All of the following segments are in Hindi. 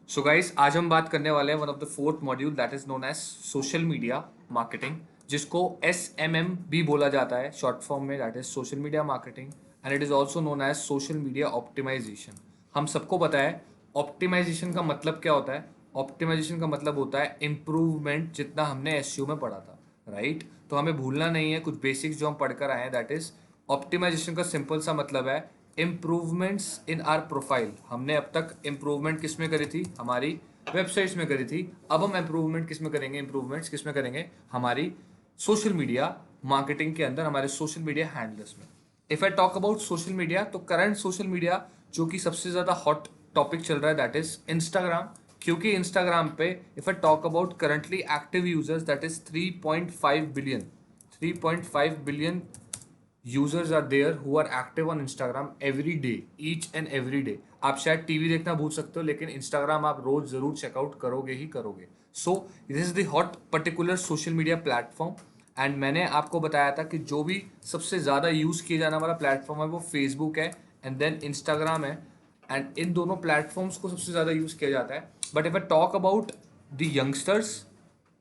सो गाइस, आज हम बात करने वाले हैं one of the fourth module that is known as social media marketing, जिसको SMM भी बोला जाता है शॉर्ट फॉर्म में, that is social media marketing, and it is also known as social media optimization. हम सबको पता है ऑप्टिमाइजेशन का मतलब क्या होता है। ऑप्टिमाइजेशन का मतलब होता है इम्प्रूवमेंट, जितना हमने SEO में पढ़ा था, राइट। तो हमें भूलना नहीं है कुछ बेसिक्स जो हम पढ़कर आए हैं। दैट इज ऑप्टिमाइजेशन का सिंपल सा मतलब है इम्प्रूवमेंट्स इन आर प्रोफाइल। हमने अब तक इम्प्रूवमेंट किस में करी थी? हमारी वेबसाइट्स में करी थी। अब हम इम्प्रूवमेंट किस में करेंगे? इम्प्रूवमेंट्स किस में करेंगे? हमारी सोशल मीडिया मार्केटिंग के अंदर, हमारे सोशल मीडिया हैंडलर्स में। If I talk about social media, तो करंट सोशल मीडिया जो कि सबसे ज्यादा हॉट टॉपिक चल रहा है दैट इज इंस्टाग्राम। क्योंकि इंस्टाग्राम पे if I talk about currently active users that is 3.5 billion, 3.5 billion users are there who are active on Instagram every day, each and every day. आप शायद टीवी देखना भूल सकते हो, लेकिन इंस्टाग्राम आप रोज जरूर चेकआउट करोगे ही करोगे। So this is the hot particular social media platform. And मैंने आपको बताया था कि जो भी सबसे ज़्यादा यूज़ किया जाने वाला प्लेटफॉर्म है वो फेसबुक है एंड देन इंस्टाग्राम है। एंड इन दोनों प्लेटफॉर्म्स को सबसे ज़्यादा यूज़ किया जाता है। But if I talk about the youngsters,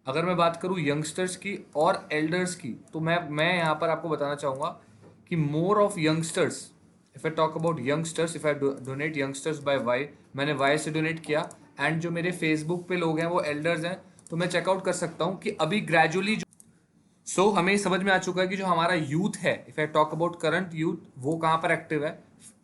अगर मैं बात करूं यंगस्टर्स की और एल्डर्स की, तो मैं यहाँ पर आपको बताना चाहूँगा कि more of youngsters, if I talk about youngsters, if I donate youngsters by Y, मैंने वाई से डोनेट किया। एंड जो मेरे फेसबुक पे लोग हैं वो एल्डर्स हैं, तो मैं चेकआउट कर सकता हूँ कि अभी ग्रेजुअली हमें समझ में आ चुका है कि जो हमारा यूथ है, if I talk about current youth, वो कहाँ पर एक्टिव है?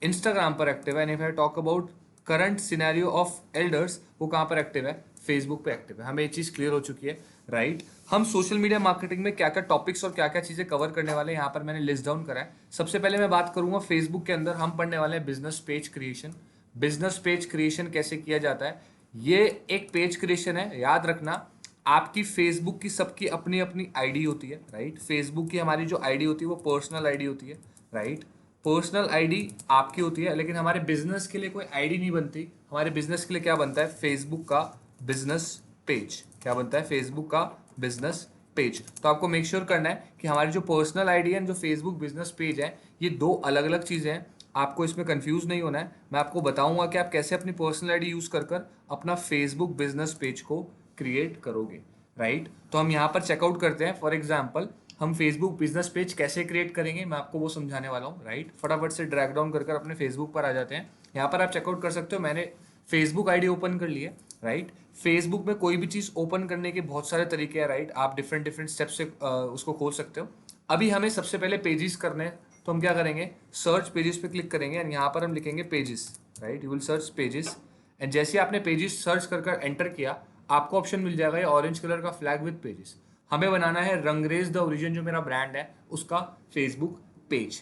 इंस्टाग्राम पर एक्टिव है। And if I talk about current scenario of elders, वो कहाँ पर एक्टिव है? फेसबुक पे एक्टिव है। हमें ये चीज़ क्लियर हो चुकी है, राइट। हम सोशल मीडिया मार्केटिंग में क्या क्या टॉपिक्स और क्या क्या चीज़ें कवर करने वाले हैं, यहाँ पर मैंने लिस्ट डाउन करा है। सबसे पहले मैं बात करूंगा फेसबुक के अंदर हम पढ़ने वाले हैं business page creation. Business page creation कैसे किया जाता है? ये एक पेज क्रिएशन है, याद रखना। आपकी फेसबुक की सबकी अपनी अपनी आईडी होती है, राइट। फेसबुक की हमारी जो आईडी होती है वो पर्सनल आईडी होती है, राइट। पर्सनल आईडी आपकी होती है, लेकिन हमारे बिजनेस के लिए कोई आईडी नहीं बनती। हमारे बिजनेस के लिए क्या बनता है? फेसबुक का बिजनेस पेज। क्या बनता है? फेसबुक का बिजनेस पेज। तो आपको मेक श्योर करना है कि हमारी जो पर्सनल आईडी है, जो फेसबुक बिजनेस पेज है, ये दो अलग अलग चीज़ें हैं। आपको इसमें कंफ्यूज नहीं होना है। मैं आपको बताऊंगा कि आप कैसे अपनी पर्सनल आईडी यूज कर कर अपना फेसबुक बिजनेस पेज को क्रिएट करोगे, राइट। तो हम यहाँ पर चेकआउट करते हैं। फॉर एग्जाम्पल, हम फेसबुक बिजनेस पेज कैसे क्रिएट करेंगे, मैं आपको वो समझाने वाला हूँ, राइट। फटाफट से ड्रैग डाउन कर अपने फेसबुक पर आ जाते हैं। यहाँ पर आप चेकआउट कर सकते हो, मैंने फेसबुक आईडी ओपन कर ली है, राइट। फेसबुक में कोई भी चीज़ ओपन करने के बहुत सारे तरीके हैं, राइट। आप डिफरेंट डिफरेंट स्टेप से उसको खोल सकते हो। अभी हमें सबसे पहले पेजेस करने हैं, तो हम क्या करेंगे? सर्च पेजेस पे क्लिक करेंगे एंड यहाँ पर हम लिखेंगे pages, right. You will search pages and जैसे आपने पेजेस सर्च कर एंटर किया, आपको ऑप्शन मिल जाएगा ये ऑरेंज कलर का फ्लैग विद पेजेस। हमें बनाना है रंगरेज द ओरिजिन, जो मेरा ब्रांड है उसका फेसबुक पेज।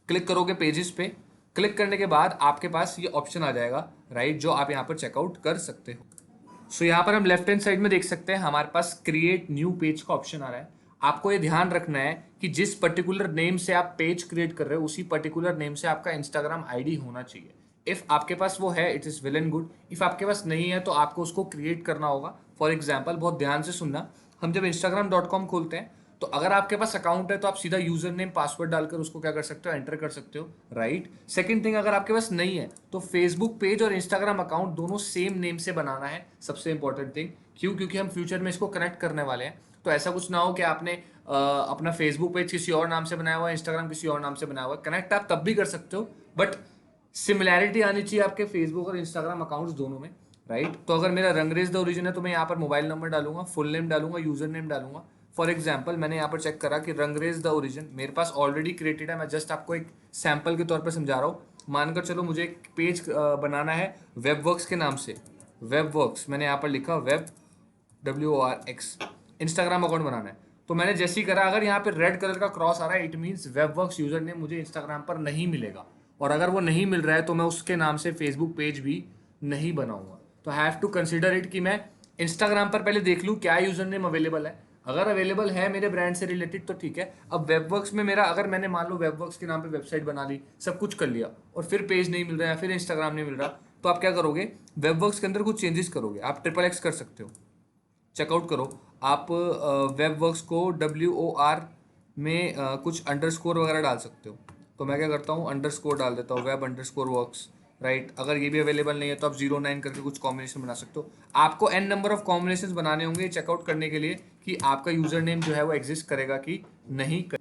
क्लिक करोगे पेजेस पे, क्लिक करने के बाद आपके पास ये ऑप्शन आ जाएगा, राइट, जो आप यहाँ पर चेकआउट कर सकते हो। सो यहाँ पर हम लेफ्ट हैंड साइड में देख सकते हैं हमारे पास क्रिएट न्यू पेज का ऑप्शन आ रहा है। आपको ये ध्यान रखना है कि जिस पर्टिकुलर नेम से आप पेज क्रिएट कर रहे हो, उसी पर्टिकुलर नेम से आपका इंस्टाग्राम आईडी होना चाहिए। इफ आपके पास वो है, it is well and good. If आपके पास नहीं है, तो आपको उसको क्रिएट करना होगा। फॉर एग्जाम्पल, बहुत ध्यान से सुनना, हम जब instagram.com खोलते हैं, तो अगर आपके पास अकाउंट है तो आप सीधा यूजर नेम पासवर्ड डालकर उसको क्या कर सकते हो? एंटर कर सकते हो, राइट। सेकंड थिंग, अगर आपके पास नहीं है तो फेसबुक पेज और इंस्टाग्राम अकाउंट दोनों सेम नेम से बनाना है, सबसे इंपॉर्टेंट थिंग। क्यों? क्योंकि हम फ्यूचर में इसको कनेक्ट करने वाले हैं। तो ऐसा कुछ ना हो कि आपने अपना फेसबुक पेज किसी और नाम से बनाया हुआ है, इंस्टाग्राम किसी और नाम से बनाया हुआ है। कनेक्ट आप तब भी कर सकते हो, बट सिमिलैरिटी आनी चाहिए आपके फेसबुक और इंस्टाग्राम अकाउंट्स दोनों में, राइट। तो अगर मेरा रंगरेज द ओरिजिन है, तो मैं यहाँ पर मोबाइल नंबर डालूंगा, फुल नेम डालूंगा, यूजर नेम डालूंगा। फॉर एग्जाम्पल, मैंने यहाँ पर चेक करा कि रंगरेज द ओरिजिन मेरे पास ऑलरेडी क्रिएटेड है। मैं जस्ट आपको एक सैंपल के तौर पर समझा रहा हूँ। मानकर चलो मुझे एक पेज बनाना है वेबवर्क्स के नाम से। वेबवर्क्स मैंने यहाँ पर लिखा, वेब WORX, इंस्टाग्राम अकाउंट बनाना है। तो मैंने जैसे ही करा, अगर यहाँ पे रेड कलर का क्रॉस आ रहा है, इट मीन्स वेबवर्क्स यूजर नेम मुझे इंस्टाग्राम पर नहीं मिलेगा। और अगर वो नहीं मिल रहा है, तो मैं उसके नाम से फेसबुक पेज भी नहीं बनाऊंगा। तो हैव टू कंसिडर इट कि मैं इंस्टाग्राम पर पहले देख लूँ क्या यूजर नेम अवेलेबल है। अगर अवेलेबल है मेरे ब्रांड से रिलेटेड तो ठीक है। अब वेबवर्क्स में मेरा, अगर मैंने मान लो वेबवर्क्स के नाम पे वेबसाइट बना ली, सब कुछ कर लिया, और फिर पेज नहीं मिल रहा है, फिर इंस्टाग्राम नहीं मिल रहा, तो आप क्या करोगे? वेबवर्क्स के अंदर कुछ चेंजेस करोगे। आप XXX कर सकते हो, चेकआउट करो। आप वेबवर्क्स को WOR में कुछ अंडरस्कोर वगैरह डाल सकते हो। तो मैं क्या करता हूँ, अंडरस्कोर डाल देता हूँ, वेब अंडरस्कोर वर्क्स, राइट। अगर ये भी अवेलेबल नहीं है तो आप 09 करके कुछ कॉम्बिनेशन बना सकते हो। आपको n नंबर ऑफ कॉम्बिनेशन बनाने होंगे चेकआउट करने के लिए कि आपका यूजर नेम जो है वो एग्जिस्ट करेगा कि नहीं कर।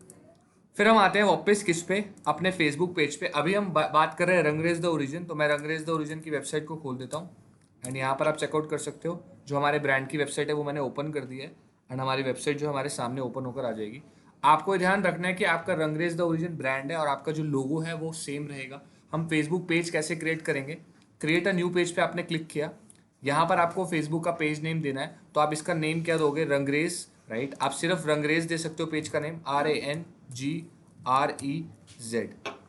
फिर हम आते हैं वापस किस पे, अपने फेसबुक पेज पे। अभी हम बात कर रहे हैं रंगरेज द ओरिजिन, तो मैं रंगरेज द ओरिजिन की वेबसाइट को खोल देता हूँ एंड यहाँ पर आप चेकआउट कर सकते हो। जो हमारे ब्रांड की वेबसाइट है वो मैंने ओपन कर दी है एंड हमारी वेबसाइट जो हमारे सामने ओपन होकर आ जाएगी। आपको ध्यान रखना है कि आपका रंगरेज द ओरिजिन ब्रांड है और आपका जो लोगो है वो सेम रहेगा। हम फेसबुक पेज कैसे क्रिएट करेंगे, क्रिएट अ न्यू पेज पे आपने क्लिक किया, यहाँ पर आपको फेसबुक का पेज नेम देना है, तो आप इसका नेम क्या दोगे, रंगरेज, राइट। आप सिर्फ रंगरेज दे सकते हो पेज का नेम, RANGREZ,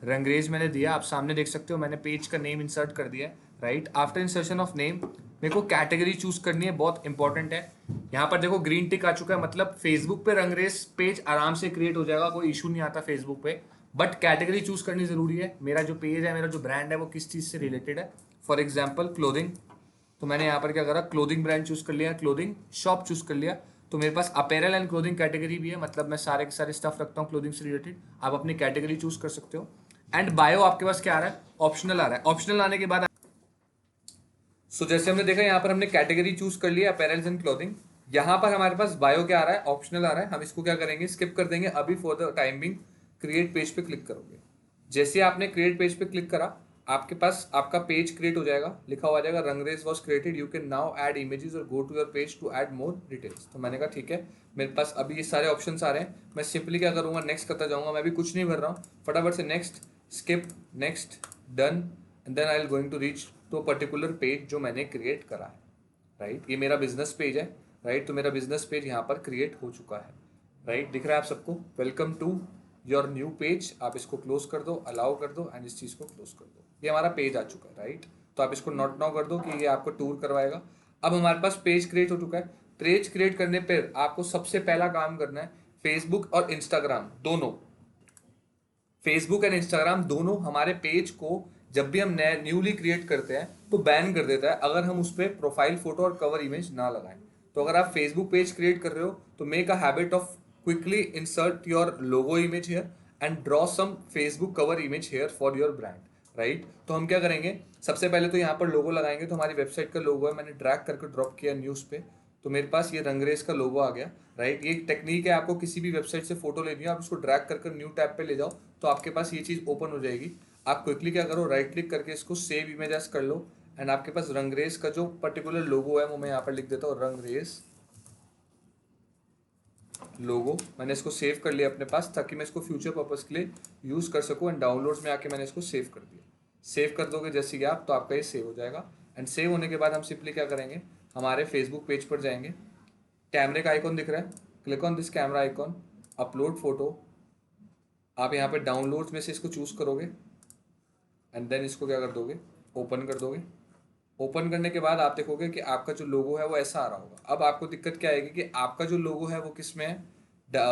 रंगरेज मैंने दिया। आप सामने देख सकते हो मैंने पेज का नेम इंसर्ट कर दिया है, right. After insertion of name मेरे को कैटेगरी चूज करनी है, बहुत इंपॉर्टेंट है। यहाँ पर देखो ग्रीन टिक आ चुका है, मतलब फेसबुक पे रंगरेज पेज आराम से क्रिएट हो जाएगा, कोई इशू नहीं आता फेसबुक पे। बट कैटेगरी चूज करनी जरूरी है। मेरा जो पेज है, मेरा जो ब्रांड है वो किस चीज से रिलेटेड है। फॉर एग्जाम्पल क्लोथिंग, तो मैंने यहाँ पर क्या करा, क्लोथिंग ब्रांड चूज कर लिया, क्लोथिंग शॉप चूज कर लिया। तो मेरे पास अपेरल एंड क्लोथिंग कैटेगरी भी है, मतलब मैं सारे के सारे स्टफ रखता हूँ क्लोथिंग से रिलेटेड। आप अपनी कैटेगरी चूज कर सकते हो। एंड बायो आपके पास क्या आ रहा है, ऑप्शनल आ रहा है। ऑप्शनल आने के बाद जैसे हमने देखा यहाँ पर हमने कैटेगरी चूज कर लिया अपेरल्स एंड क्लोथिंग। यहाँ पर हमारे पास बायो क्या आ रहा है, ऑप्शनल आ रहा है। हम इसको क्या करेंगे, स्किप कर देंगे अभी for the timing. Create page पे क्लिक करोगे, जैसे आपने क्रिएट पेज पे क्लिक करा, आपके पास आपका पेज क्रिएट हो जाएगा, लिखा हुआ जाएगा Rangrez was created, you can now add images और go to your page to add more details. तो मैंने कहा ठीक है, मेरे पास अभी ये सारे ऑप्शंस आ रहे हैं, मैं सिंपली क्या करूंगा, नेक्स्ट करता जाऊंगा। मैं भी कुछ नहीं भर रहा हूँ, फटाफट से next, skip, next, done, and then I will going to reach to particular page जो मैंने क्रिएट करा है, राइट। ये मेरा बिजनेस पेज है, राइट। तो मेरा बिजनेस पेज यहाँ पर क्रिएट हो चुका है, राइट। दिख रहा है आप सबको, welcome to your new page. आप इसको क्लोज कर दो, अलाउ कर दो एंड इस चीज को क्लोज कर दो। ये हमारा पेज आ चुका है, राइट। तो आप इसको नोट नाउ कर दो कि ये आपको टूर करवाएगा। अब हमारे पास पेज क्रिएट हो चुका है। पेज क्रिएट करने पर आपको सबसे पहला काम करना है, फेसबुक और इंस्टाग्राम दोनों, फेसबुक एंड इंस्टाग्राम दोनों हमारे पेज को जब भी हम नए न्यूली क्रिएट करते हैं तो बैन कर देता है अगर हम उस पर प्रोफाइल फोटो और कवर इमेज ना लगाएं। तो अगर आप फेसबुक पेज क्रिएट कर रहे हो तो make a habit of quickly insert your logo image here and draw some Facebook cover image here for your brand, right. तो हम क्या करेंगे, सबसे पहले तो यहाँ पर लोगो लगाएंगे। तो हमारी वेबसाइट का लोगो है, मैंने ड्रैग करके ड्रॉप किया न्यूज़ पे, तो मेरे पास ये रंगरेज का लोगो आ गया, राइट। ये एक टेक्निक है, आपको किसी भी वेबसाइट से फोटो लेनी है, आप इसको ड्रैग कर न्यू टैब पे ले जाओ तो आपके पास ये चीज़ ओपन हो जाएगी। आप क्विकली क्या करो, राइट क्लिक करके इसको सेव इमेज एज कर लो एंड आपके पास रंगरेज का जो पर्टिकुलर लोगो है वो मैं यहाँ पर लिख देता हूँ, रंगरेज लोगो। मैंने इसको सेव कर लिया अपने पास ताकि मैं इसको फ्यूचर पर्पस के लिए यूज़ कर सकूँ। एंड डाउनलोड्स में आके मैंने इसको सेव कर दिया। सेव कर दोगे जैसे कि आप, तो आपका ये सेव हो जाएगा। एंड सेव होने के बाद हम सिंपली क्या करेंगे, हमारे फेसबुक पेज पर जाएंगे, कैमरे का आइकॉन दिख रहा है, click on this camera icon, upload photo. आप यहाँ पे डाउनलोड्स में से इसको चूज करोगे एंड देन इसको क्या कर दोगे, ओपन कर दोगे। ओपन करने के बाद आप देखोगे कि आपका जो लोगो है वो ऐसा आ रहा होगा। अब आपको दिक्कत क्या आएगी कि आपका जो लोगो है वो किस में है,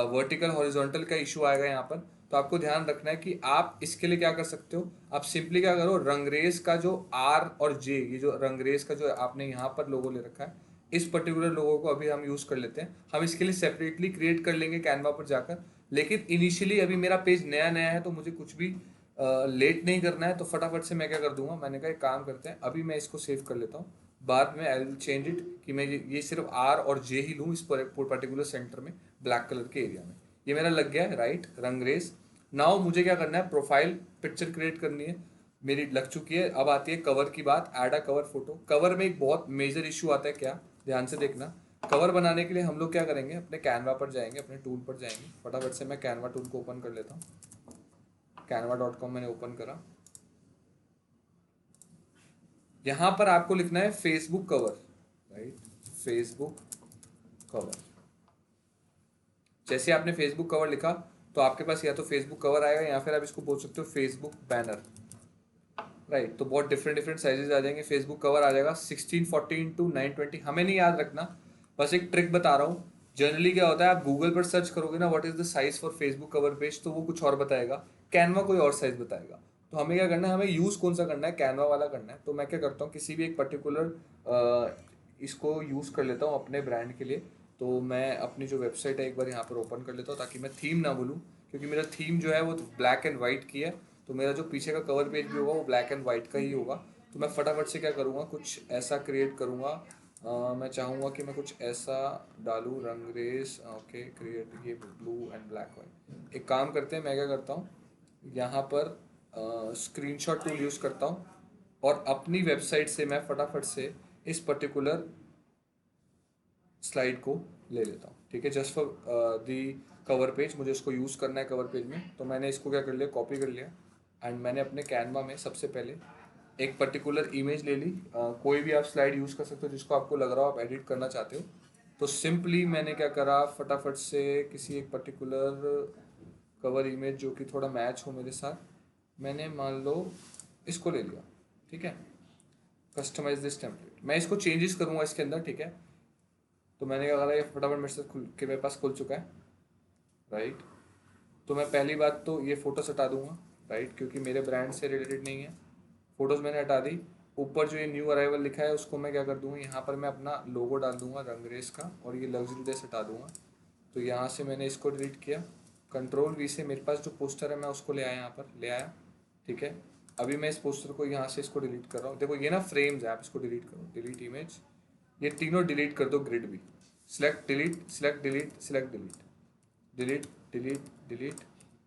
वर्टिकल हॉरिजॉन्टल का इशू आएगा यहाँ पर। तो आपको ध्यान रखना है कि आप इसके लिए क्या कर सकते हो, आप सिंपली क्या करो, रंगरेज का जो R और J, ये जो रंगरेज का जो आपने यहाँ पर लोगो ले रखा है, इस पर्टिकुलर लोगो को अभी हम यूज कर लेते हैं। हम इसके लिए सेपरेटली क्रिएट कर लेंगे कैनवा पर जाकर। लेकिन इनिशियली अभी मेरा पेज नया नया है तो मुझे कुछ भी लेट नहीं करना है, तो फटाफट से मैं क्या कर दूंगा, मैंने कहा एक काम करते हैं, अभी मैं इसको सेव कर लेता हूँ, बाद में आई विल चेंज इट कि मैं ये सिर्फ R और J ही लूँ इस पर्टिकुलर सेंटर में, ब्लैक कलर के एरिया में। ये मेरा लग गया है, राइट, रंगरेज। नाउ मुझे क्या करना है, प्रोफाइल पिक्चर क्रिएट करनी है, मेरी लग चुकी है। अब आती है कवर की बात, ऐड अ कवर फोटो। कवर में एक बहुत मेजर इशू आता है, क्या, ध्यान से देखना। कवर बनाने के लिए हम लोग क्या करेंगे, अपने कैनवा पर जाएंगे, अपने टूल पर जाएंगे। फटाफट से मैं कैनवा टूल को ओपन कर लेता हूँ। canva.com मैंने ओपन करा। यहां पर आपको लिखना है Facebook cover, right, Facebook cover. जैसे आपने फेसबुक कवर लिखा तो आपके पास या तो फेसबुक कवर आएगा या फिर आप इसको बोल सकते हो फेसबुक बैनर, राइट। तो बहुत डिफरेंट डिफरेंट साइजेस आ जाएंगे। फेसबुक कवर आ जाएगा 1640x920। हमें नहीं याद रखना, बस एक ट्रिक बता रहा हूँ। जनरली क्या होता है, आप गूगल पर सर्च करोगे ना what is the size for Facebook cover page, तो वो कुछ और बताएगा, कैनवा कोई और साइज बताएगा। तो हमें क्या करना है, हमें यूज कौन सा करना है, कैनवा वाला करना है। तो मैं क्या करता हूँ, किसी भी एक पर्टिकुलर इसको यूज कर लेता हूँ अपने ब्रांड के लिए। तो मैं अपनी जो वेबसाइट है एक बार यहाँ पर ओपन कर लेता हूँ ताकि मैं थीम ना भूलूँ, क्योंकि मेरा थीम जो है वो ब्लैक एंड व्हाइट की है। तो मेरा जो पीछे का कवर पेज भी होगा वो ब्लैक एंड व्हाइट का ही होगा। तो मैं फटाफट से क्या करूँगा, कुछ ऐसा क्रिएट करूँगा। मैं चाहूँगा कि मैं कुछ ऐसा डालूँ, रंगरेज, ओके, क्रिएट ये ब्लू एंड ब्लैक वाइट। एक काम करते हैं, मैं क्या करता हूँ, यहाँ पर स्क्रीनशॉट टूल यूज़ करता हूँ और अपनी वेबसाइट से मैं फटाफट से इस पर्टिकुलर स्लाइड को ले लेता हूँ, ठीक है, just for the cover page. मुझे इसको यूज़ करना है कवर पेज में, तो मैंने इसको क्या कर लिया, कॉपी कर लिया एंड मैंने अपने कैनवा में सबसे पहले एक पर्टिकुलर इमेज ले ली। कोई भी आप स्लाइड यूज़ कर सकते हो जिसको आपको लग रहा हो आप एडिट करना चाहते हो। तो सिंपली मैंने क्या करा, फटाफट से किसी एक पर्टिकुलर कवर इमेज जो कि थोड़ा मैच हो मेरे साथ, मैंने मान लो इसको ले लिया, ठीक है। कस्टमाइज दिस टेम्पलेट, मैं इसको चेंजेस करूँगा इसके अंदर, ठीक है। तो मैंने क्या करा, ये फटाफट मेरे से खुल के मेरे पास खुल चुका है, राइट। तो मैं पहली बात तो ये फ़ोटोस हटा दूंगा, राइट, क्योंकि मेरे ब्रांड से रिलेटेड नहीं है। फ़ोटोज़ मैंने हटा दी। ऊपर जो ये न्यू अराइवल लिखा है उसको मैं क्या कर दूंगा, यहाँ पर मैं अपना लोगो डाल दूंगा रंगरेज का, और ये लग्जरी ड्रेस हटा दूंगा। तो यहाँ से मैंने इसको डिलीट किया, कंट्रोल वी से मेरे पास जो पोस्टर है मैं उसको ले आया, यहाँ पर ले आया, ठीक है। अभी मैं इस पोस्टर को यहाँ से इसको डिलीट कर रहा हूँ। देखो ये ना फ्रेम्स है, आप इसको डिलीट करो, डिलीट इमेज, ये तीनों डिलीट कर दो, ग्रिड भी select delete select delete select delete delete delete delete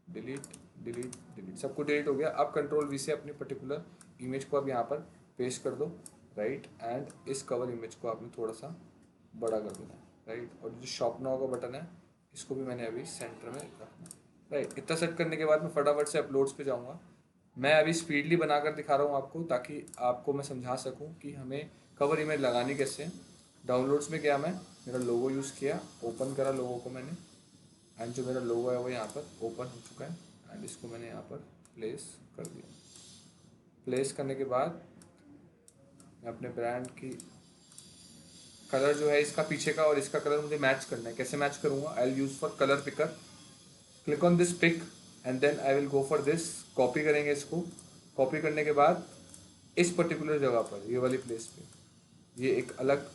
delete delete delete, सबको डिलीट हो गया। अब कंट्रोल वी से अपनी पर्टिकुलर इमेज को अब यहाँ पर पेस्ट कर दो, राइट, एंड इस कवर इमेज को आपने थोड़ा सा बड़ा कर देना है, राइट। और जो शॉप नाउ का बटन है इसको भी मैंने अभी सेंटर में रखना है, राइट। इतना सेट करने के बाद मैं फटाफट से अपलोड्स पे जाऊँगा। मैं अभी स्पीडली बनाकर दिखा रहा हूँ आपको, ताकि आपको मैं समझा सकूँ कि हमें कवर इमेज लगानी कैसे है। डाउनलोड्स में गया, मैं मेरा लोगो यूज़ किया, ओपन करा लोगो को मैंने, एंड जो मेरा लोगो है वो यहाँ पर ओपन हो चुका है, एंड इसको मैंने यहाँ पर प्लेस कर दिया। प्लेस करने के बाद मैं अपने ब्रांड की कलर जो है इसका पीछे का और इसका कलर मुझे मैच करना है। कैसे मैच करूँगा, I will use for colour picker, click on this pick and then I will go for this, copy करेंगे इसको। कॉपी करने के बाद इस पर्टिकुलर जगह पर, ये वाली प्लेस पे, ये एक अलग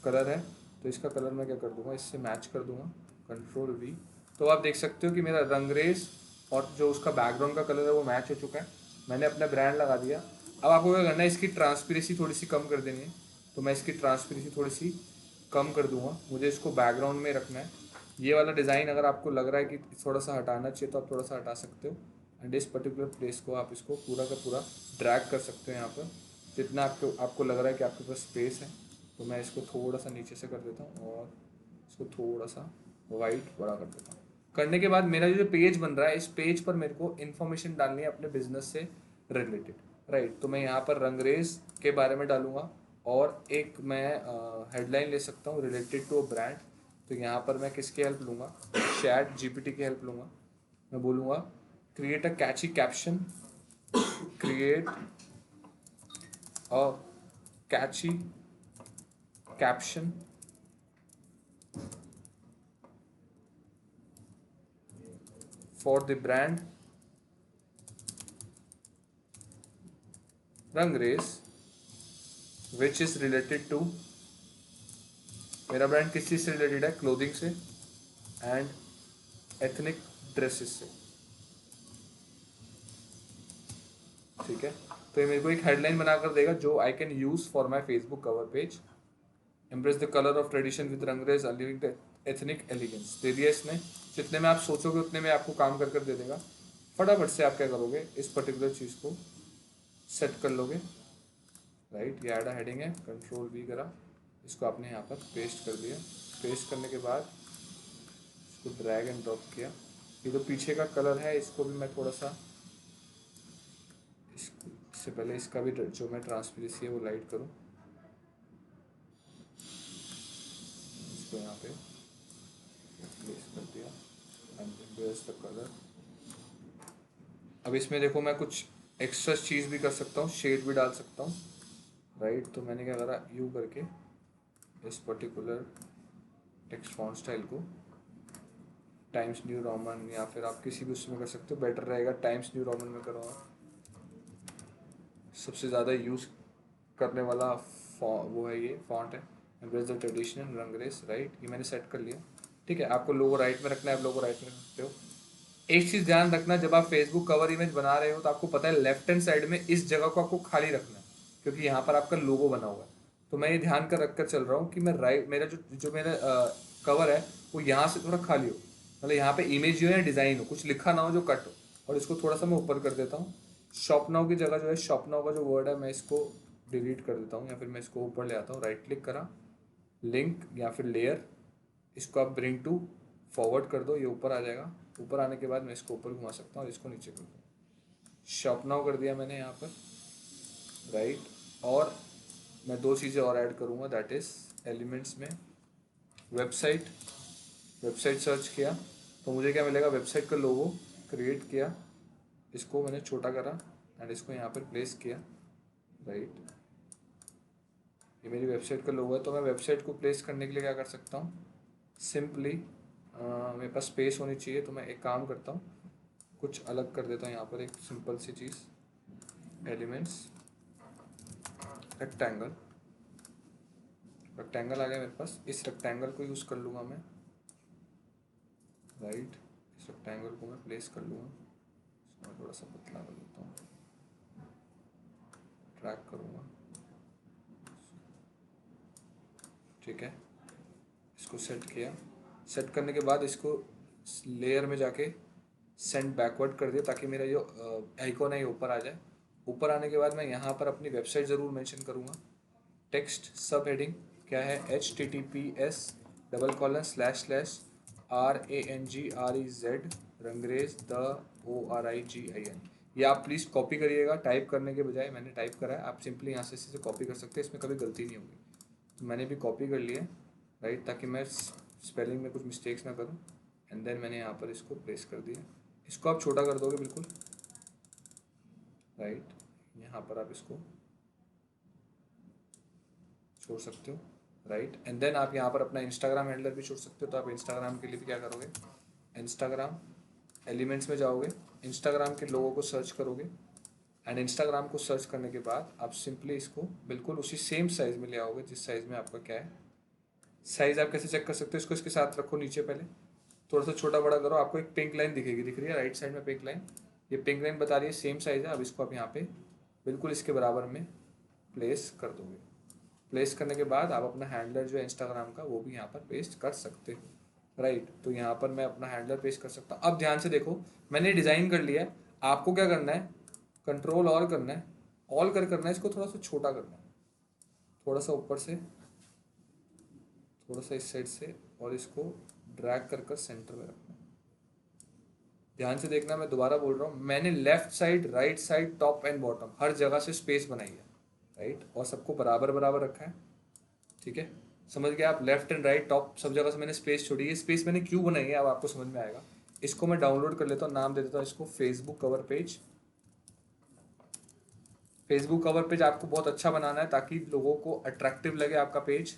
कलर है, तो इसका कलर मैं क्या कर दूंगा, इससे मैच कर दूंगा, कंट्रोल वी। तो आप देख सकते हो कि मेरा रंगरेज और जो उसका बैकग्राउंड का कलर है वो मैच हो चुका है। मैंने अपना ब्रांड लगा दिया। अब आपको क्या करना है, इसकी ट्रांसपेरेंसी थोड़ी सी कम कर देनी है। तो मैं इसकी ट्रांसपेरेंसी थोड़ी सी कम कर दूंगा, मुझे इसको बैकग्राउंड में रखना है। ये वाला डिज़ाइन अगर आपको लग रहा है कि थोड़ा सा हटाना चाहिए तो आप थोड़ा सा हटा सकते हो, एंड इस पर्टिकुलर प्लेस को आप इसको पूरा का पूरा ड्रैग कर सकते हो यहाँ पर, जितना आपको लग रहा है कि आपके पास स्पेस है। तो मैं इसको थोड़ा सा नीचे से कर देता हूँ और इसको थोड़ा सा वाइट बड़ा कर देता हूँ। करने के बाद मेरा जो पेज बन रहा है, इस पेज पर मेरे को इन्फॉर्मेशन डालनी है अपने बिजनेस से रिलेटेड, राइट। तो मैं यहाँ पर रंगरेज के बारे में डालूंगा, और एक मैं हेडलाइन ले सकता हूँ रिलेटेड टू अ ब्रांड। तो यहाँ पर मैं किसकी हेल्प लूँगा, चैट जीपीटी की हेल्प लूँगा। मैं बोलूँगा create a catchy caption, create a catchy caption for the brand Rangresh which is related to, मेरा ब्रांड किस चीज़ से रिलेटेड है, क्लोथिंग से एंड एथनिक ड्रेसेस से, ठीक है। तो ये मेरे को एक हेडलाइन बनाकर देगा जो I can use for my Facebook cover page. Embrace the colour of tradition with Rangrez unveiling the ethnic elegance, दे दिया इसने। जितने में आप सोचोगे उतने में आपको काम कर दे देगा। फटाफट से आप क्या करोगे, इस पर्टिकुलर चीज़ को सेट कर लोगे, राइट। ये एड हेडिंग है, कंट्रोल वी करा, इसको आपने यहाँ पर पेस्ट कर दिया। पेस्ट करने के बाद इसको ड्रैग एंड ड्रॉप किया। ये जो पीछे का कलर है इसको भी मैं थोड़ा सा, इससे पहले इसका भी जो मैं ट्रांसपेरेंसी है वो लाइट करूँ, इसको यहाँ पे प्लेस कर दिया एंड एम्ब्रेस द कलर। अब इसमें देखो मैं कुछ एक्स्ट्रा चीज़ भी कर सकता हूँ, शेड भी डाल सकता हूँ, राइट। तो मैंने क्या करा, यू करके इस पर्टिकुलर टेक्स्ट फॉन्ट स्टाइल को टाइम्स न्यू रोमन, या फिर आप किसी भी उसमें कर सकते हो, बेटर रहेगा टाइम्स न्यू रोमन में करो आप। सबसे ज़्यादा यूज़ करने वाला वो है, ये फॉन्ट है embrace the traditional Rangrez, right. ये मैंने सेट कर लिया, ठीक है। आपको लोगो राइट में रखना है, आप लोगो राइट में रख सकते हो। एक चीज़ ध्यान रखना, जब आप फेसबुक कवर इमेज बना रहे हो तो आपको पता है लेफ्ट हैंड साइड में इस जगह को आपको खाली रखना है, क्योंकि यहाँ पर आपका लोगो बना हुआ है। तो मैं ये ध्यान कर रख कर चल रहा हूँ कि मैं राइट, मेरा जो जो मेरा कवर है वो यहाँ से थोड़ा खाली हो, मतलब यहाँ पे इमेज जो है डिज़ाइन हो, कुछ लिखा ना हो जो कट हो। और इसको थोड़ा सा मैं ऊपर कर देता हूँ। शॉप नाउ की जगह जो है, शॉप नाउ का जो वर्ड है मैं इसको डिलीट कर देता हूँ, या फिर मैं इसको ऊपर ले आता हूँ। राइट क्लिक करा, लिंक या फिर लेयर, इसको आप ब्रिंग टू फॉरवर्ड कर दो, ये ऊपर आ जाएगा। ऊपर आने के बाद मैं इसको ऊपर घुमा सकता हूँ और इसको नीचे कर दूँ। शॉप नाउ कर दिया मैंने यहाँ पर। राइट, और मैं दो चीज़ें और ऐड करूँगा, दैट इज़ एलिमेंट्स में वेबसाइट। वेबसाइट सर्च किया तो मुझे क्या मिलेगा, वेबसाइट का लोगो क्रिएट किया, इसको मैंने छोटा करा एंड इसको यहाँ पर प्लेस किया। राइट, ये मेरी वेबसाइट का लोगो है। तो मैं वेबसाइट को प्लेस करने के लिए क्या कर सकता हूँ, सिंपली मेरे पास स्पेस होनी चाहिए, तो मैं एक काम करता हूँ, कुछ अलग कर देता हूँ यहाँ पर, एक सिंपल सी चीज़, एलिमेंट्स रेक्टेंगल। रेक्टेंगल आ गया मेरे पास, इस रेक्टेंगल को यूज़ कर लूँगा मैं। राइट, इस रेक्टेंगल को मैं प्लेस कर लूँगा, इसको मैं थोड़ा सा पतला कर देता हूँ, ट्रैक करूँगा। ठीक है, इसको सेट किया। सेट करने के बाद इसको लेयर में जाके सेंड बैकवर्ड कर दिया, ताकि मेरा जो आइकॉन है ये ऊपर आ जाए। ऊपर आने के बाद मैं यहाँ पर अपनी वेबसाइट ज़रूर मेंशन करूँगा। टेक्स्ट सब हेडिंग क्या है, https://rangriz REZRangrez ये आप प्लीज़ कॉपी करिएगा, टाइप करने के बजाय। मैंने टाइप करा है, आप सिंपली यहाँ से कॉपी कर सकते हैं, इसमें कभी गलती नहीं होगी। तो मैंने भी कॉपी कर लिया, राइट, ताकि मैं स्पेलिंग में कुछ मिस्टेक्स ना करूँ। एंड देन मैंने यहाँ पर इसको प्लेस कर दिया। इसको आप छोटा कर दोगे बिल्कुल। राइट, यहाँ पर आप इसको छोड़ सकते हो। राइट, एंड देन आप यहाँ पर अपना इंस्टाग्राम हैंडलर भी छोड़ सकते हो। तो आप इंस्टाग्राम के लिए भी क्या करोगे, इंस्टाग्राम एलिमेंट्स में जाओगे, इंस्टाग्राम के लोगों को सर्च करोगे, एंड इंस्टाग्राम को सर्च करने के बाद आप सिंपली इसको बिल्कुल उसी सेम साइज़ में ले आओगे जिस साइज़ में आपका क्या है। साइज़ आप कैसे चेक कर सकते हो, इसको इसके साथ रखो नीचे, पहले थोड़ा सा छोटा बड़ा करो, आपको एक पिंक लाइन दिखेगी, दिख रही है राइट साइड में पिंक लाइन। ये पिंक लाइन बता रही है सेम साइज़ है। अब इसको आप यहाँ पे बिल्कुल इसके बराबर में प्लेस कर दोगे। प्लेस करने के बाद आप अपना हैंडलर जो है इंस्टाग्राम का वो भी यहाँ पर पेस्ट कर सकते हो। राइट, तो यहाँ पर मैं अपना हैंडलर पेस्ट कर सकता हूँ। अब ध्यान से देखो, मैंने डिज़ाइन कर लिया है। आपको क्या करना है, कंट्रोल ऑल करना है, ऑल करना है, इसको थोड़ा सा छोटा करना है, थोड़ा सा ऊपर से, थोड़ा सा इस साइड से, और इसको ड्रैग कर सेंटर में रखना है। ध्यान से देखना, मैं दोबारा बोल रहा हूँ, मैंने left side, right side, top and bottom हर जगह से स्पेस बनाई है। राइट, और सबको बराबर बराबर रखा है। ठीक है, समझ गए आप, लेफ्ट एंड राइट टॉप सब जगह से मैंने स्पेस छोड़ी है। स्पेस मैंने क्यों बनाई है अब आपको समझ में आएगा। इसको मैं डाउनलोड कर लेता हूँ, नाम दे देता हूँ इसको Facebook cover page. Facebook cover page आपको बहुत अच्छा बनाना है ताकि लोगों को अट्रैक्टिव लगे आपका पेज।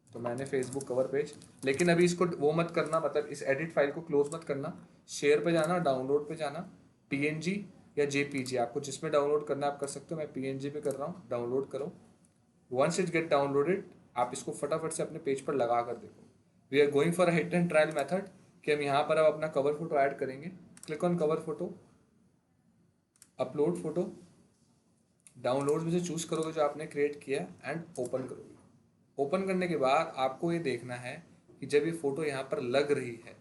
तो मैंने फेसबुक कवर पेज, लेकिन अभी इसको वो मत करना, मतलब इस एडिट फाइल को क्लोज मत करना। शेयर पे जाना, डाउनलोड पे जाना, पीएनजी या जेपीजी, आपको जिसमें डाउनलोड करना आप कर सकते हो। मैं पीएनजी पे कर रहा हूँ, डाउनलोड करो। वंस इट गेट डाउनलोडेड, आप इसको फटाफट से अपने पेज पर लगा कर देखो। We are going for a hit and trial method कि हम यहाँ पर अब अपना कवर फोटो ऐड करेंगे। Click on cover photo, upload photo, download में से चूज करोगे जो आपने क्रिएट किया एंड ओपन करोगे। ओपन करने के बाद आपको ये देखना है कि जब ये फोटो यहाँ पर लग रही है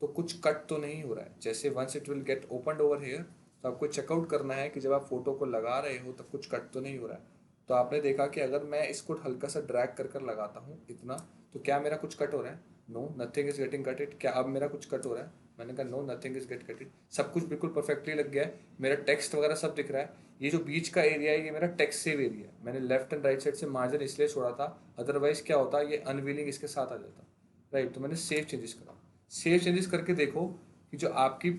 तो कुछ कट तो नहीं हो रहा है। जैसे once it will get open over here, तो आपको चेकआउट करना है कि जब आप फोटो को लगा रहे हो तब कुछ कट तो नहीं हो रहा है। तो आपने देखा कि अगर मैं इसको हल्का सा ड्रैग कर लगाता हूँ इतना, तो क्या मेरा कुछ कट हो रहा है, नो नथिंग इज गेटिंग कटेड। क्या अब मेरा कुछ कट हो रहा है, मैंने कहा नो नथिंग इज गेट कटेड। सब कुछ बिल्कुल परफेक्टली लग गया है, मेरा टेक्स्ट वगैरह सब दिख रहा है। ये जो बीच का एरिया है ये मेरा टेक्स्ट सेव एरिया है। मैंने लेफ्ट एंड राइट साइड से मार्जिन इसलिए छोड़ा था, अदरवाइज क्या होता ये अनवीलिंग इसके साथ आ जाता। राइट, तो मैंने सेव चेंजेस करा। सेव चेंजेस करके देखो कि जो आपकी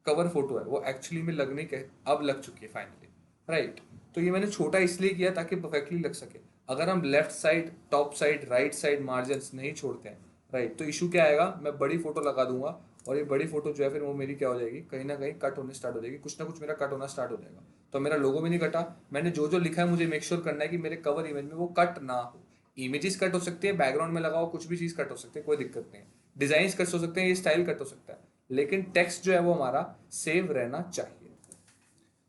कवर फोटो है वो एक्चुअली में लगने के अब लग चुकी है फाइनली। राइट, तो ये मैंने छोटा इसलिए किया ताकि परफेक्टली लग सके। अगर हम left side, top side, right side margin नहीं छोड़ते हैं, राइट, तो इशू क्या आएगा, मैं बड़ी फोटो लगा दूंगा और ये बड़ी फोटो जो है फिर वो मेरी क्या हो जाएगी, कहीं ना कहीं कट होने स्टार्ट हो जाएगी, कुछ ना कुछ मेरा कट होना स्टार्ट हो जाएगा। तो मेरा लोगो भी नहीं कटा। मैंने जो जो लिखा है मुझे मेक श्योर करना है कि मेरे कवर इमेज में वो कट ना हो। इमेजेस कट हो सकती है, बैकग्राउंड में लगाओ कुछ भी चीज़ कट हो सकती है, कोई दिक्कत नहीं है। डिजाइन कट हो सकते हैं, ये स्टाइल कट हो सकता है, लेकिन टेक्स्ट जो है वो हमारा सेव रहना चाहिए।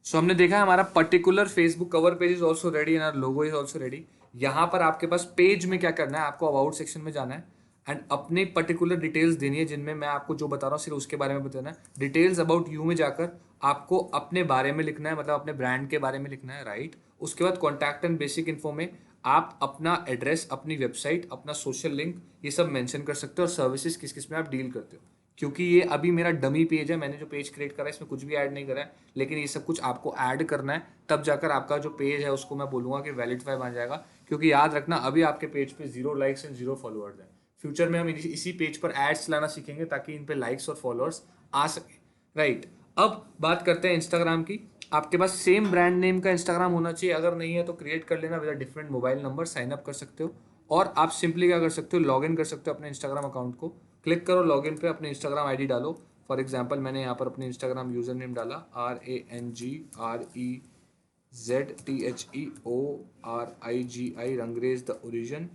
सो हमने देखा है हमारा particular Facebook cover page is also ready and our logo is also ready. यहाँ पर आपके पास पेज में क्या करना है, आपको अबाउट सेक्शन में जाना है एंड अपने पर्टिकुलर डिटेल्स देनी है, जिनमें मैं आपको जो बता रहा हूँ सिर्फ उसके बारे में बताना है। डिटेल्स अबाउट यू में जाकर आपको अपने बारे में लिखना है, मतलब अपने ब्रांड के बारे में लिखना है, राइट। उसके बाद कॉन्टैक्ट एंड बेसिक इन्फो में आप अपना एड्रेस, अपनी वेबसाइट, अपना सोशल लिंक, ये सब मेंशन कर सकते हो और सर्विसेज किस किस में आप डील करते हो। क्योंकि ये अभी मेरा डमी पेज है, मैंने जो पेज क्रिएट करा है इसमें कुछ भी ऐड नहीं करा है, लेकिन ये सब कुछ आपको ऐड करना है, तब जाकर आपका जो पेज है उसको मैं बोलूँगा कि वैलिडफाई बन जाएगा। क्योंकि याद रखना अभी आपके पेज पे 0 लाइक्स एंड 0 फॉलोअर्स हैं। फ्यूचर में हम इसी पेज पर एड्स लाना सीखेंगे ताकि इन पे लाइक्स और फॉलोअर्स आ सके, राइट। अब बात करते हैं इंस्टाग्राम की। आपके पास सेम ब्रांड नेम का इंस्टाग्राम होना चाहिए, अगर नहीं है तो क्रिएट कर लेना with different mobile number, sign up कर सकते हो। और आप सिंपली क्या कर सकते हो, लॉग इन कर सकते हो अपने इंस्टाग्राम अकाउंट को। क्लिक करो लॉग इन पे, अपने इंस्टाग्राम आईडी डालो। फॉर एग्जांपल मैंने यहाँ पर अपने इंस्टाग्राम यूजर नेम डाला RANGREZTHEORIGI Rangrez the origin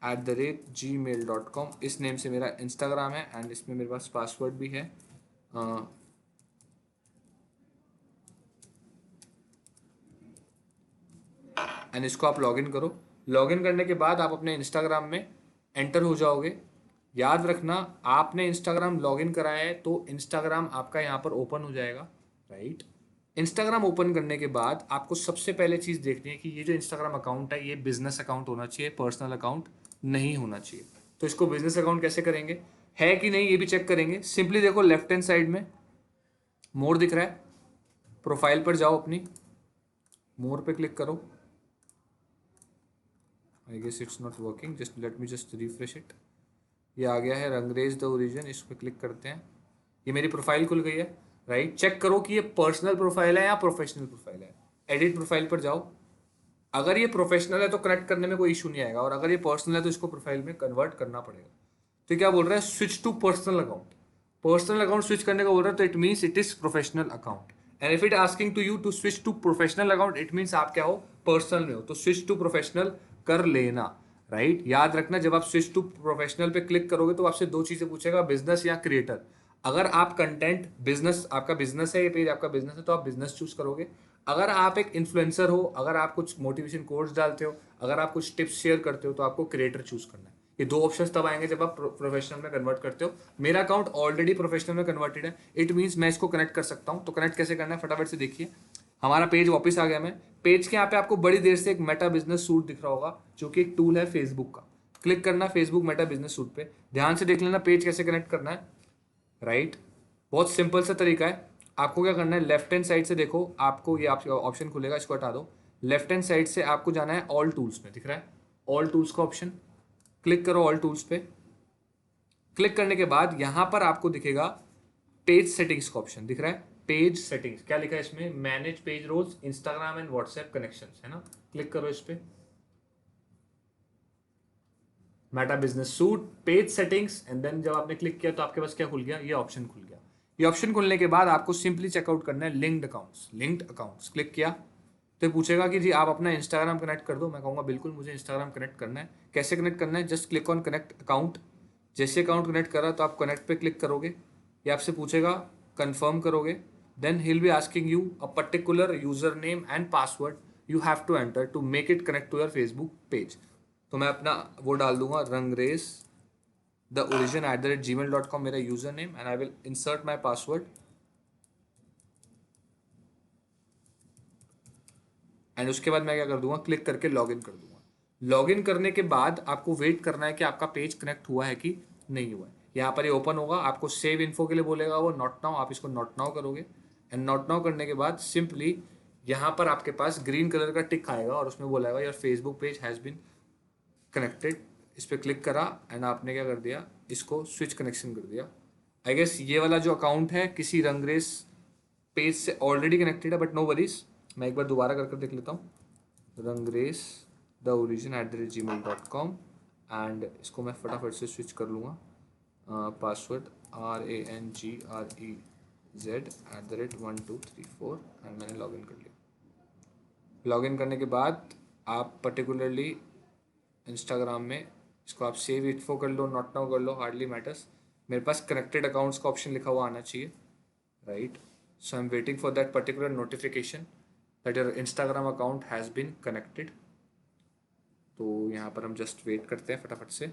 @gmail.com। इस नेम से मेरा इंस्टाग्राम है एंड इसमें मेरे पास पासवर्ड भी है। एंड इसको आप लॉगिन करो। लॉगिन करने के बाद आप अपने इंस्टाग्राम में एंटर हो जाओगे। याद रखना आपने इंस्टाग्राम लॉगिन कराया है तो इंस्टाग्राम आपका यहाँ पर ओपन हो जाएगा, राइट। इंस्टाग्राम ओपन करने के बाद आपको सबसे पहले चीज़ देखनी है कि ये जो इंस्टाग्राम अकाउंट है ये बिजनेस अकाउंट होना चाहिए, पर्सनल अकाउंट नहीं होना चाहिए। तो इसको बिजनेस अकाउंट कैसे करेंगे, है कि नहीं ये भी चेक करेंगे। सिंपली देखो लेफ्ट हैंड साइड में मोर दिख रहा है, प्रोफाइल पर जाओ, अपनी मोर पे क्लिक करो। I guess it's not working, just let me just refresh it. ये आ गया है रंगरेज द ओरिजिन, इस पर क्लिक करते हैं। ये मेरी प्रोफाइल खुल गई है, राइट। चेक करो कि ये पर्सनल प्रोफाइल है या प्रोफेशनल प्रोफाइल है। एडिट प्रोफाइल पर जाओ। अगर ये प्रोफेशनल है तो कनेक्ट करने में कोई इशू नहीं आएगा, और अगर ये पर्सनल है तो इसको प्रोफाइल में कन्वर्ट करना पड़ेगा। तो क्या बोल रहा है, switch to personal account. Personal account switch करने का बोल रहा है तो it means it is professional account. And if it asking to you to switch to professional account, it means आप क्या हो, पर्सनल में हो। तो स्विच टू प्रोफेशनल कर लेना, राइट। याद रखना जब आप स्विच टू प्रोफेशनल पे क्लिक करोगे तो आपसे दो चीजें पूछेगा, बिजनेस या क्रिएटर। अगर आप कंटेंट बिजनेस, आपका बिजनेस है, ये पेज आपका बिजनेस है, तो आप बिजनेस चूज करोगे। अगर आप एक इन्फ्लुएंसर हो, अगर आप कुछ मोटिवेशन कोर्स डालते हो, अगर आप कुछ टिप्स शेयर करते हो, तो आपको क्रिएटर चूज करना है। ये दो ऑप्शंस तब आएंगे जब आप प्रोफेशनल में कन्वर्ट करते हो। मेरा अकाउंट ऑलरेडी प्रोफेशनल में कन्वर्टेड है, इट मीन्स मैं इसको कनेक्ट कर सकता हूँ। तो कनेक्ट कैसे करना है फटाफट से देखिए। हमारा पेज वापस आ गया। मैं पेज के यहाँ पे आपको बड़ी देर से एक मेटा बिजनेस सूट दिख रहा होगा, जो कि एक टूल है फेसबुक का। क्लिक करना फेसबुक मेटा बिजनेस सूट पे। ध्यान से देख लेना पेज कैसे कनेक्ट करना है, राइट। बहुत सिंपल सा तरीका है। आपको क्या करना है, लेफ्ट हैंड साइड से देखो, आपको ये आपका ऑप्शन खुलेगा, इसको हटा दो। लेफ्ट हैंड साइड से आपको जाना है ऑल टूल्स में, दिख रहा है ऑल टूल्स का ऑप्शन। क्लिक करो ऑल टूल्स पे। क्लिक करने के बाद यहां पर आपको दिखेगा पेज सेटिंग्स का ऑप्शन, दिख रहा है पेज सेटिंग्स। क्या लिखा है इसमें, manage page roles Instagram and WhatsApp connections, है ना। क्लिक करो इस पे, Meta business suite page settings. And then जब आपने क्लिक किया तो आपके पास क्या खुल गया, ये ऑप्शन खुल गया। ये ऑप्शन खुलने के बाद आपको सिंपली चेकआउट करना है linked accounts. Linked accounts click किया तो पूछेगा कि जी आप अपना इंस्टाग्राम कनेक्ट कर दो। मैं कहूँगा बिल्कुल मुझे इंस्टाग्राम कनेक्ट करना है। कैसे कनेक्ट करना है, just click on connect account. जैसे अकाउंट कनेक्ट करा तो आप कनेक्ट पे क्लिक करोगे, ये आपसे पूछेगा, कंफर्म करोगे। Then he will be asking you a particular user name and password you have to enter to make it connect to your Facebook page. तो मैं अपना वो डाल दूंगा, रंगरेज द ओरिजिन @gmail.com मेरा user name, and I will insert my password. And उसके बाद मैं क्या कर दूंगा, क्लिक करके लॉग इन कर दूंगा। लॉग इन करने के बाद आपको वेट करना है कि आपका पेज कनेक्ट हुआ है कि नहीं हुआ है। यहाँ पर ये ओपन होगा, आपको सेव इन्फो के लिए बोलेगा वो नॉट नाउ, आप इसको नॉट नाउ करोगे। एंड नॉट नाउ करने के बाद सिंपली यहाँ पर आपके पास ग्रीन कलर का टिक आएगा और उसमें बोलेगा your Facebook page has been connected. इस पर क्लिक करा एंड आपने क्या कर दिया, इसको स्विच कनेक्शन कर दिया। आई गेस ये वाला जो अकाउंट है किसी रंगरेज पेज से ऑलरेडी कनेक्टेड है, बट नो वरीज। मैं एक बार दोबारा कर देख लेता हूँ, Rangrez the origin @gmail.com। And इसको मैं फटाफट से स्विच कर लूँगा, पासवर्ड RANGREZ @1234 एंड मैंने लॉगिन कर लिया। लॉगिन करने के बाद आप पर्टिकुलरली इंस्टाग्राम में इसको आप सेव इन्फो कर लो, नॉट नाउ कर लो, हार्डली मैटर्स। मेरे पास कनेक्टेड अकाउंट्स का ऑप्शन लिखा हुआ आना चाहिए, right. So I'm waiting for that particular notification that your Instagram account has been connected. तो यहाँ पर हम जस्ट वेट करते हैं फटाफट से.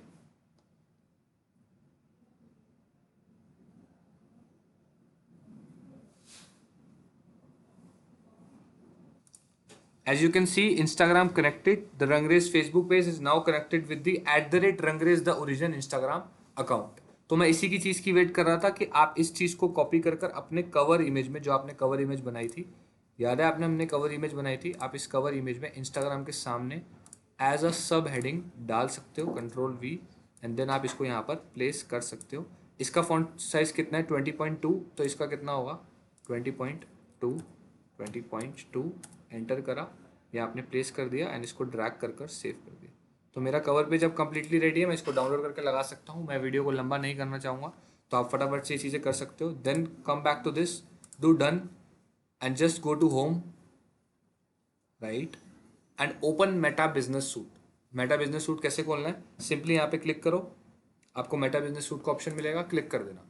As you can see, Instagram connected. The Rangresh Facebook page is now connected with the @Rangresh the origin Instagram account. तो मैं इसी की चीज़ की वेट कर रहा था कि आप इस चीज़ को कॉपी कर कर अपने कवर इमेज में, जो आपने कवर इमेज बनाई थी, याद है आपने हमने कवर इमेज बनाई थी, आप इस कवर इमेज में इंस्टाग्राम के सामने एज अ सब हेडिंग डाल सकते हो, Ctrl+V, एंड देन आप इसको यहाँ पर प्लेस कर सकते हो. इसका फॉन्ट साइज कितना है? 20.2. तो इसका कितना होगा? 20.2. 20.2 एंटर करा, या आपने प्लेस कर दिया एंड इसको ड्रैग कर कर सेव कर दिया. तो मेरा कवर पेज अब कंप्लीटली रेडी है. मैं इसको डाउनलोड करके लगा सकता हूँ. मैं वीडियो को लंबा नहीं करना चाहूँगा, तो आप फटाफट से ये चीज़ें कर सकते हो. Then come back to this, do done and just go to home, right, and open Meta business suite. Meta business suite कैसे खोलना है? सिंपली यहाँ पे क्लिक करो, आपको मेटा बिजनेस सूट का ऑप्शन मिलेगा, क्लिक कर देना.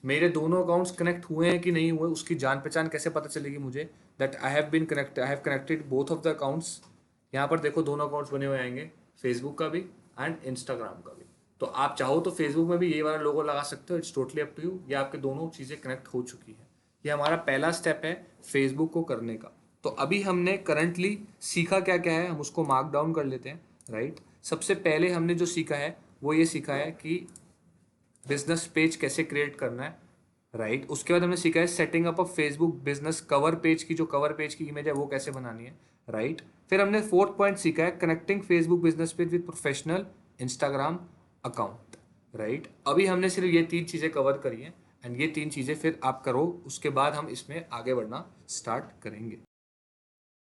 मेरे दोनों अकाउंट्स कनेक्ट हुए हैं कि नहीं हुए, उसकी जान पहचान कैसे पता चलेगी मुझे? That I have connected both of the accounts. यहाँ पर देखो दोनों अकाउंट्स बने हुए आएंगे, फेसबुक का भी एंड इंस्टाग्राम का भी. तो आप चाहो तो फेसबुक में भी ये वाला लोगो लगा सकते हो, it's totally up to you. ये आपके दोनों चीज़ें कनेक्ट हो चुकी है. ये हमारा पहला स्टेप है फेसबुक को करने का. तो अभी हमने करंटली सीखा क्या क्या है, हम उसको मार्क डाउन कर लेते हैं, राइट. सबसे पहले हमने जो सीखा है वो ये सीखा है कि बिजनेस पेज कैसे क्रिएट करना है, राइट. उसके बाद हमने सीखा है सेटिंग अप अ फेसबुक बिजनेस कवर पेज की, जो कवर पेज की इमेज है वो कैसे बनानी है, राइट. फिर हमने 4th पॉइंट सीखा है connecting Facebook business page with professional Instagram account, right. अभी हमने सिर्फ ये 3 चीज़ें कवर करी हैं, एंड ये 3 चीज़ें फिर आप करो, उसके बाद हम इसमें आगे बढ़ना स्टार्ट करेंगे.